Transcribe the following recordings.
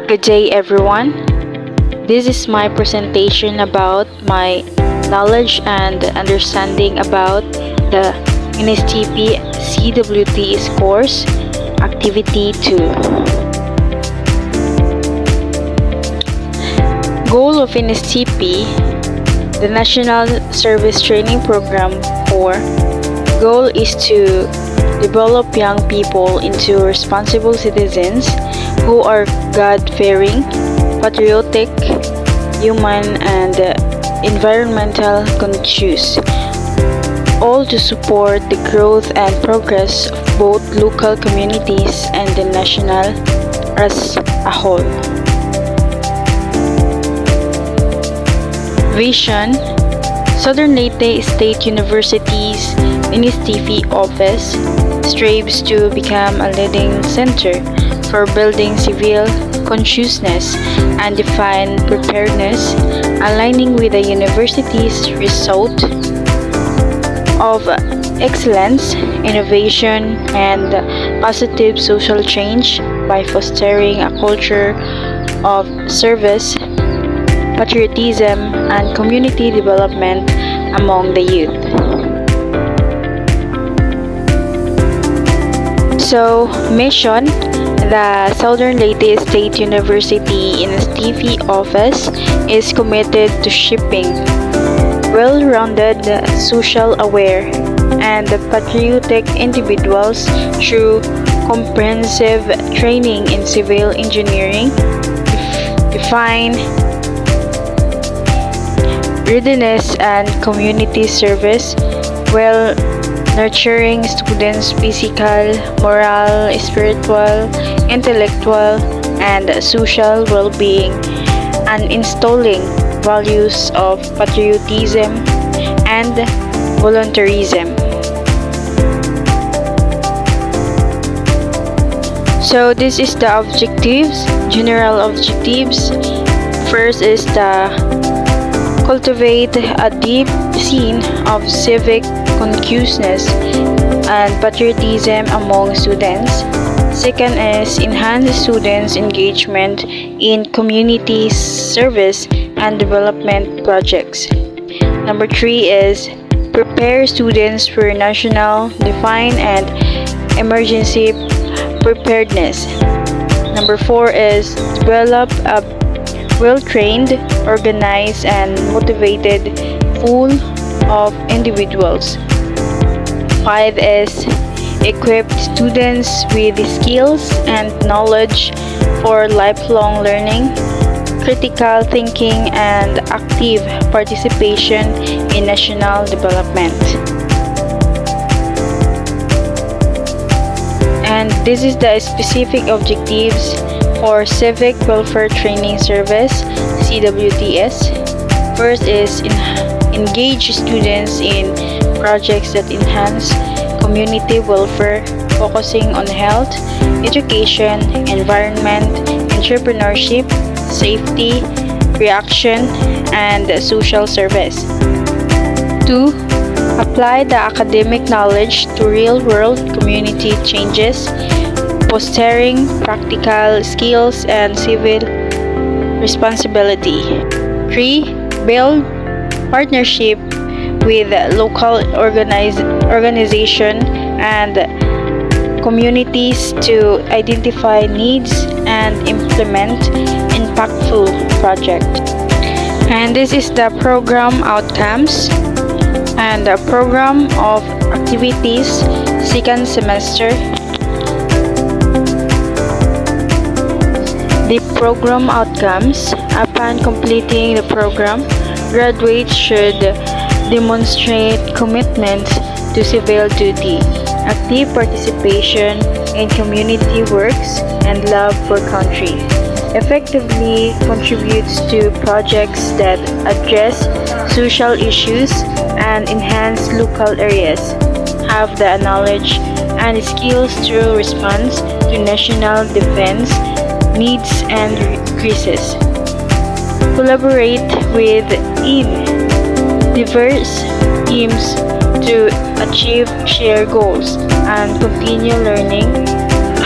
Good day, everyone. This is my presentation about my knowledge and understanding about the NSTP CWT course Activity 2. Goal of NSTP, the National Service Training Program 4, goal is to develop young people into responsible citizens who are God-fearing, patriotic, human, and environmental conscious, all to support the growth and progress of both local communities and the national as a whole. Vision: Southern Leyte State University's NSTP office strives to become a leading center for building civil consciousness and define preparedness, aligning with the university's result of excellence, innovation, and positive social change by fostering a culture of service, patriotism, and community development among the youth. So, mission: the Southern Leyte State University NSTP office is committed to shaping well-rounded, social-aware, and patriotic individuals through comprehensive training in civil engineering, define readiness, and community service, while nurturing students' physical, moral, spiritual, intellectual, and social well-being, and installing values of patriotism and volunteerism. So this is the objectives, general objectives. First is the cultivate a deep sense of civic consciousness and patriotism among students. Second is enhance students' engagement in community service and development projects. Number 3 is prepare students for national, define, and emergency preparedness. Number 4 is develop a well-trained, organized, and motivated pool of individuals. 5 is equip students with the skills and knowledge for lifelong learning, critical thinking, and active participation in national development. And this is the specific objectives for Civic Welfare Training Service, CWTS. First is engage students in projects that enhance community welfare, focusing on health, education, environment, entrepreneurship, safety, reaction, and social service. 2. Apply the academic knowledge to real-world community changes, fostering practical skills and civil responsibility. 3. Build partnership with local organization and communities to identify needs and implement impactful projects. And this is the program outcomes and the program of activities second semester. The program outcomes: upon completing the program, graduates should demonstrate commitment to civil duty, active participation in community works, and love for country. Effectively contributes to projects that address social issues and enhance local areas. Have the knowledge and skills to respond to national defense needs and crises. Collaborate with diverse teams to achieve shared goals and continue learning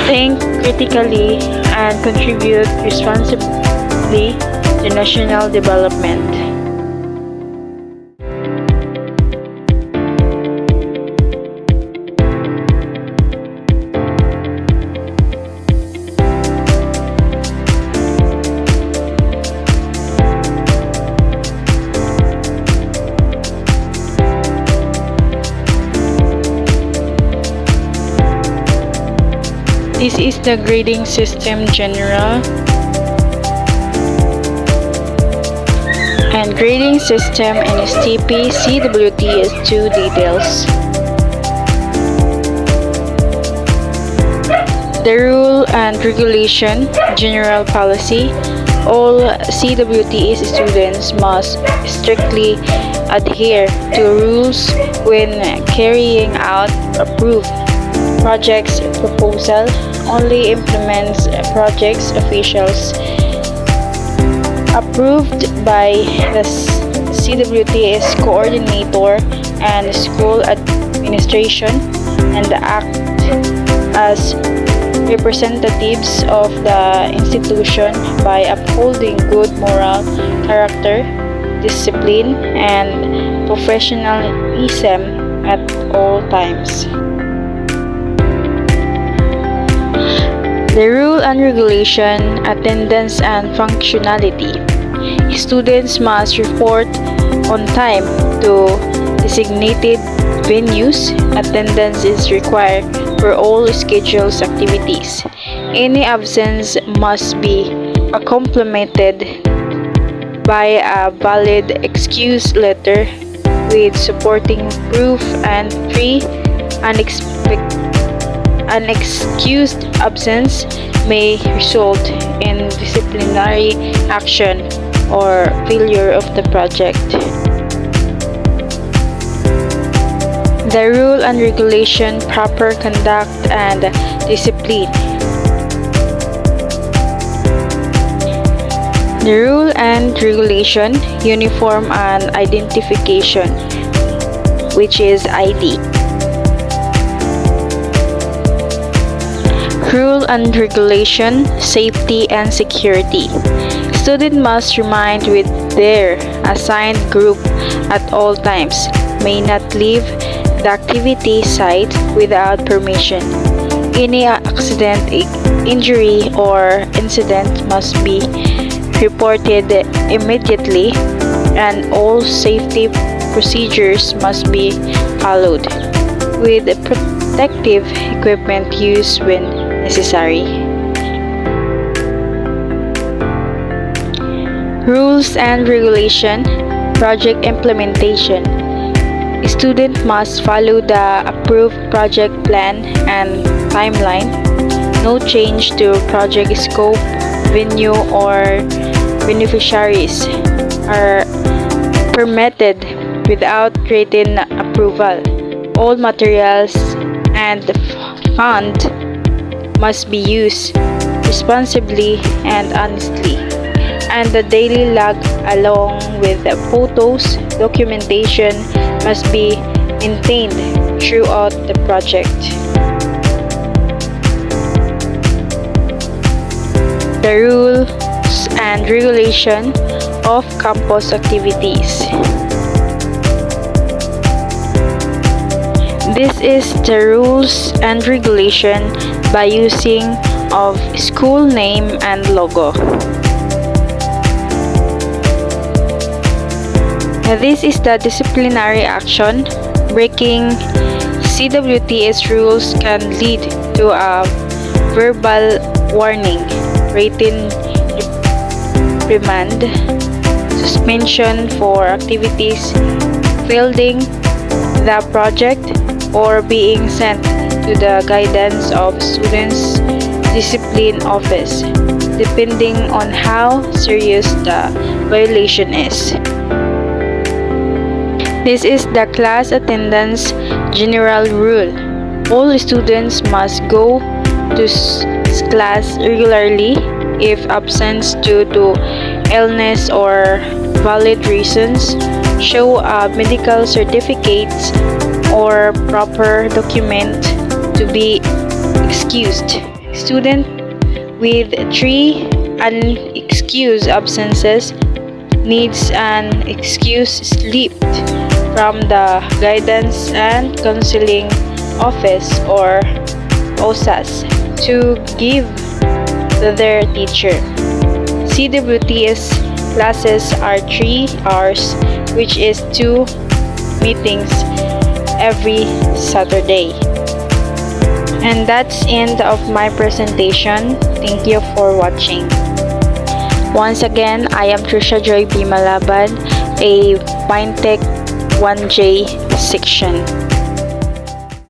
think critically, and contribute responsibly to national development. This is the grading system general and grading system in STP CWT is 2 details. The rule and regulation general policy. All CWTS students must strictly adhere to rules when carrying out approved projects proposal. Only implements projects officials approved by the CWTS coordinator and school administration and act as representatives of the institution by upholding good moral character, discipline, and professionalism at all times. The rule and regulation, attendance and functionality. Students must report on time to designated venues. Attendance is required for all scheduled activities. Any absence must be accompanied by a valid excuse letter with supporting proof, and 3 unexcused absence may result in disciplinary action or failure of the project. The rule and regulation, proper conduct and discipline. The rule and regulation, uniform and identification, which is ID. Rule and regulation, safety and security. Student must remain with their assigned group at all times, may not leave the activity site without permission. Any accident, injury, or incident must be reported immediately, and all safety procedures must be followed, with protective equipment used when necessary. Rules and regulation, project implementation. Student must follow the approved project plan and timeline. No change to project scope, venue, or beneficiaries are permitted without written approval. All materials and fund must be used responsibly and honestly, and the daily log along with the photos documentation must be maintained throughout the project. The rules and regulation of campus activities. This is the rules and regulation by using of school name and logo. This is the disciplinary action. Breaking CWTS rules can lead to a verbal warning, written reprimand, suspension for activities, failing the project, or being sent to the guidance of students' discipline office, depending on how serious the violation is. This is the class attendance general rule. All students must go to class regularly. If absent due to illness or valid reasons, show a medical certificate or proper document to be excused. Student with 3 unexcused absences needs an excuse slipped from the Guidance and Counseling Office or OSAS to give to their teacher. CWT's classes are 3 hours, which is 2 meetings every Saturday. And that's end of my presentation. Thank you for watching. Once again, I am Trisha Joy B. Malaban, a Mindtech 1J section.